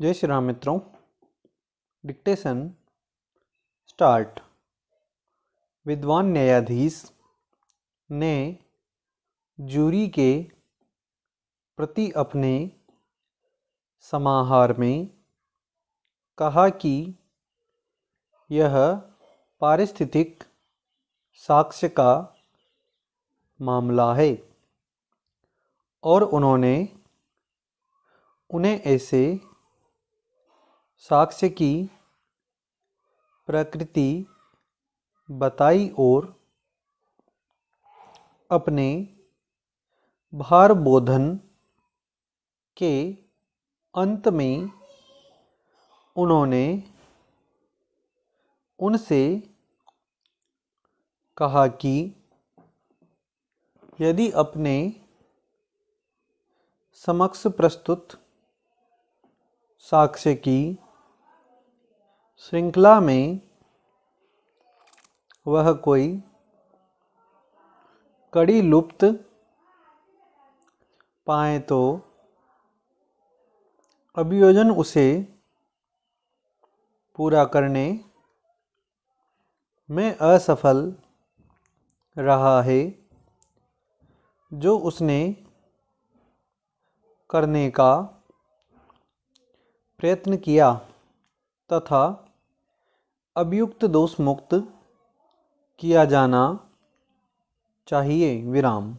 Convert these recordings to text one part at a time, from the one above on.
जय श्री राम मित्रों। Dictation start. विद्वान न्यायाधीश ने जूरी के प्रति अपने समाहार में कहा कि यह पारिस्थितिक साक्ष्य का मामला है और उन्होंने उन्हें ऐसे साक्ष्य की प्रकृति बताई और अपने भारबोधन के अंत में उन्होंने उनसे कहा कि यदि अपने समक्ष प्रस्तुत साक्ष्य की श्रृंखला में वह कोई कड़ी लुप्त पाए तो अभियोजन उसे पूरा करने में असफल रहा है जो उसने करने का प्रयत्न किया तथा अभियुक्त दोष मुक्त किया जाना चाहिए विराम।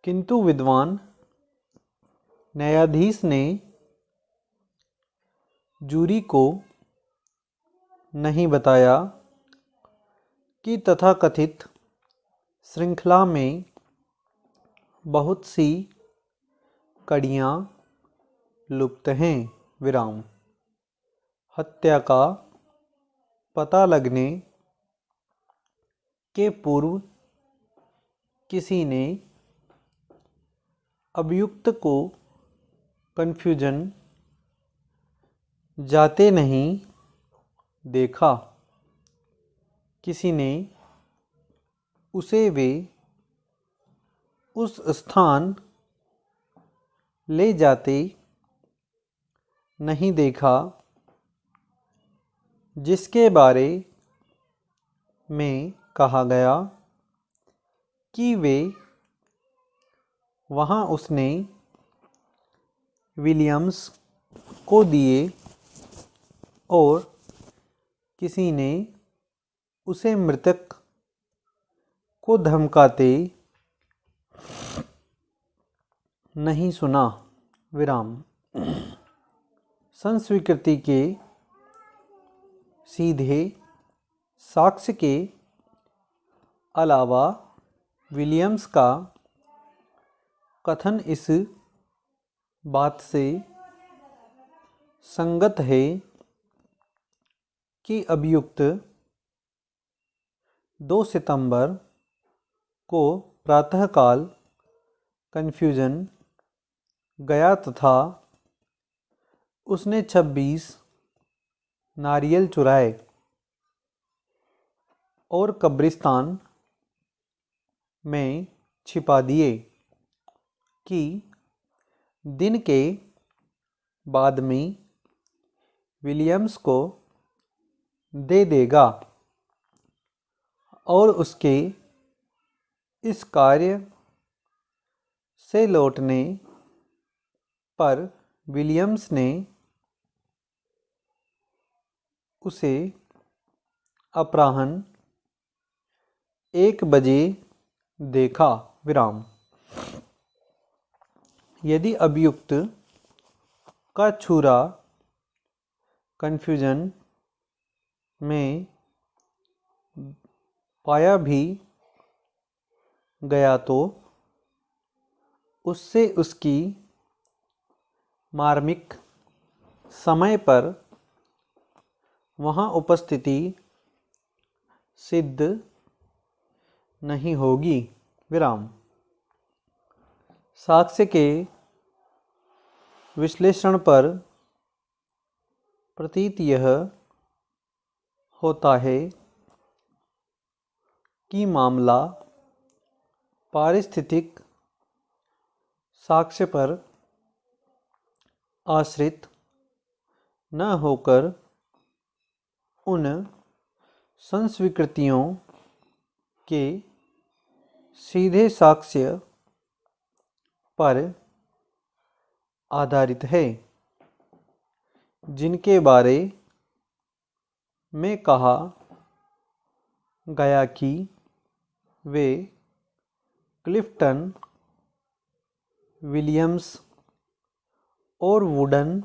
किंतु विद्वान न्यायाधीश ने जूरी को नहीं बताया कि तथाकथित श्रृंखला में बहुत सी कड़ियाँ लुप्त हैं विराम। हत्या का पता लगने के पूर्व किसी ने अभियुक्त को कन्फ्यूजन जाते नहीं देखा। किसी ने उसे वे उस स्थान ले जाते नहीं देखा जिसके बारे में कहा गया कि वे वहाँ उसने विलियम्स को दिए और किसी ने उसे मृतक को धमकाते नहीं सुना विराम। संस्वीकृति के सीधे साक्ष्य के अलावा विलियम्स का कथन इस बात से संगत है कि अभियुक्त 2 सितंबर को प्रातःकाल कन्फ्यूजन गया तथा उसने 26 नारियल चुराए और कब्रिस्तान में छिपा दिए कि दिन के बाद में विलियम्स को दे देगा और उसके इस कार्य से लौटने पर विलियम्स ने उसे अपराह्न 1 बजे देखा विराम। यदि अभियुक्त का छुरा कन्फ्यूजन में पाया भी गया तो उससे उसकी मार्मिक समय पर वहाँ उपस्थिति सिद्ध नहीं होगी विराम। साक्ष्य के विश्लेषण पर प्रतीत यह होता है कि मामला पारिस्थितिक साक्ष्य पर आश्रित न होकर उन संस्वीकृतियों के सीधे साक्ष्य पर आधारित है जिनके बारे में कहा गया कि वे क्लिफ्टन, विलियम्स और वुडन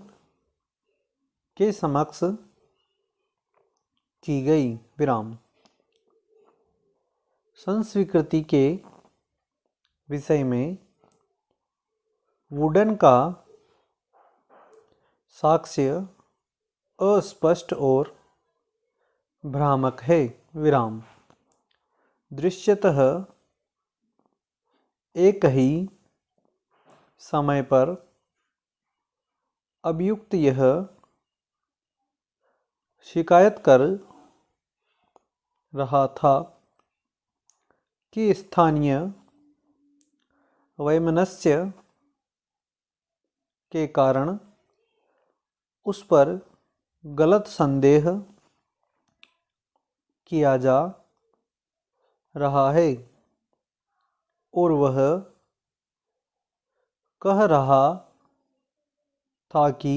के समक्ष की गई। विराम। संस्वीकृति के विषय में वुडन का साक्ष्य अस्पष्ट और भ्रामक है। विराम। दृश्यतः एक ही समय पर अभियुक्त यह शिकायत कर रहा था कि स्थानीय वैमनस्य के कारण उस पर गलत संदेह किया जा रहा है और वह कह रहा था कि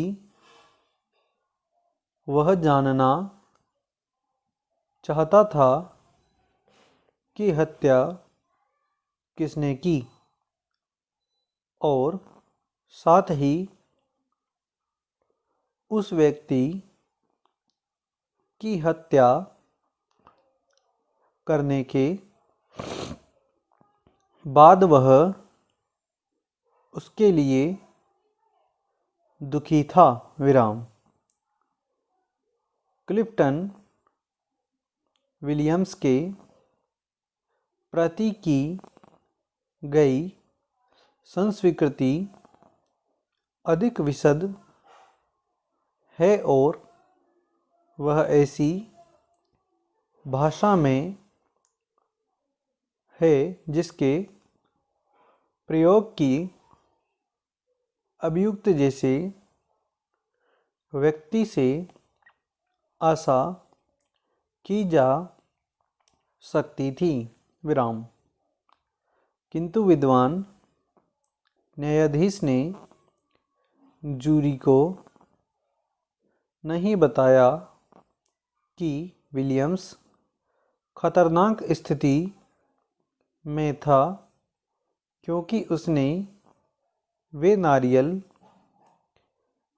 वह जानना चाहता था कि हत्या किसने की और साथ ही उस व्यक्ति की हत्या करने के बाद वह उसके लिए दुखी था। विराम। क्लिफ्टन विलियम्स के प्रति की गई संस्वीकृति अधिक विशद है और वह ऐसी भाषा में है जिसके प्रयोग की अभियुक्त जैसे व्यक्ति से आशा की जा सकती थी। विराम। किंतु विद्वान न्यायाधीश ने जूरी को नहीं बताया कि विलियम्स खतरनाक स्थिति में था क्योंकि उसने वे नारियल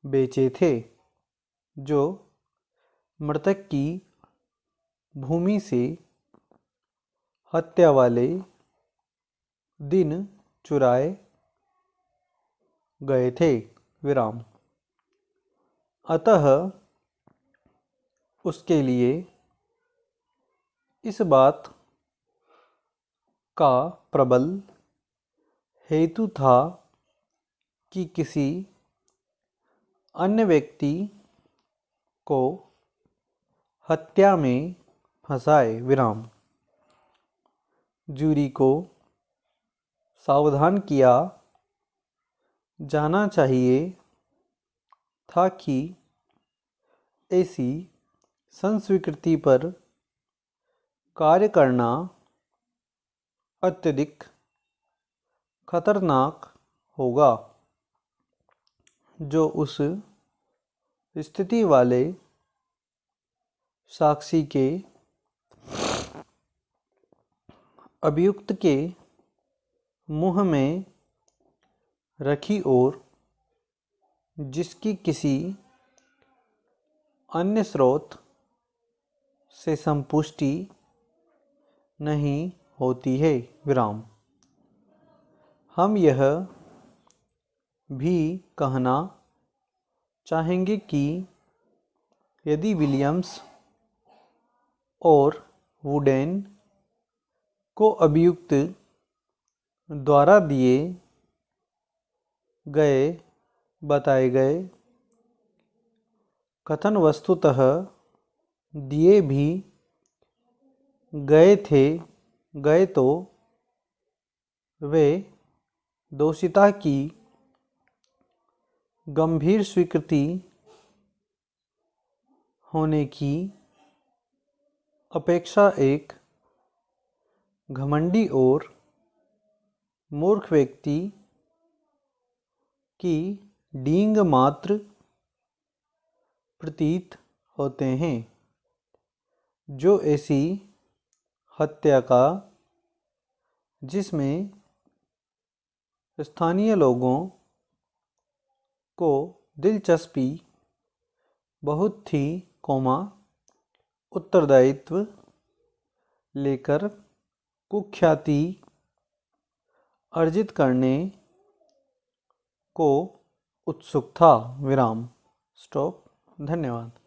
बेचे थे जो मृतक की भूमि से हत्या वाले दिन चुराए गए थे। विराम। अतः उसके लिए इस बात का प्रबल हेतु था कि किसी अन्य व्यक्ति को हत्या में फंसाए। विराम। जूरी को सावधान किया जाना चाहिए था कि ऐसी संस्वीकृति पर कार्य करना अत्यधिक खतरनाक होगा जो उस स्थिति वाले साक्षी के अभियुक्त के मुंह में रखी और जिसकी किसी अन्य स्रोत से संपुष्टि नहीं होती है। विराम। हम यह भी कहना चाहेंगे कि यदि विलियम्स और वुडेन को अभियुक्त द्वारा दिए गए बताए गए कथन वस्तुतः दिए भी गए तो वे दोषिता की गंभीर स्वीकृति होने की अपेक्षा एक घमंडी और मूर्ख व्यक्ति की डींग मात्र प्रतीत होते हैं, जो ऐसी हत्या का जिसमें स्थानीय लोगों को दिलचस्पी बहुत थी, उत्तरदायित्व लेकर कुख्याति अर्जित करने को उत्सुक था। विराम। स्टॉप। धन्यवाद।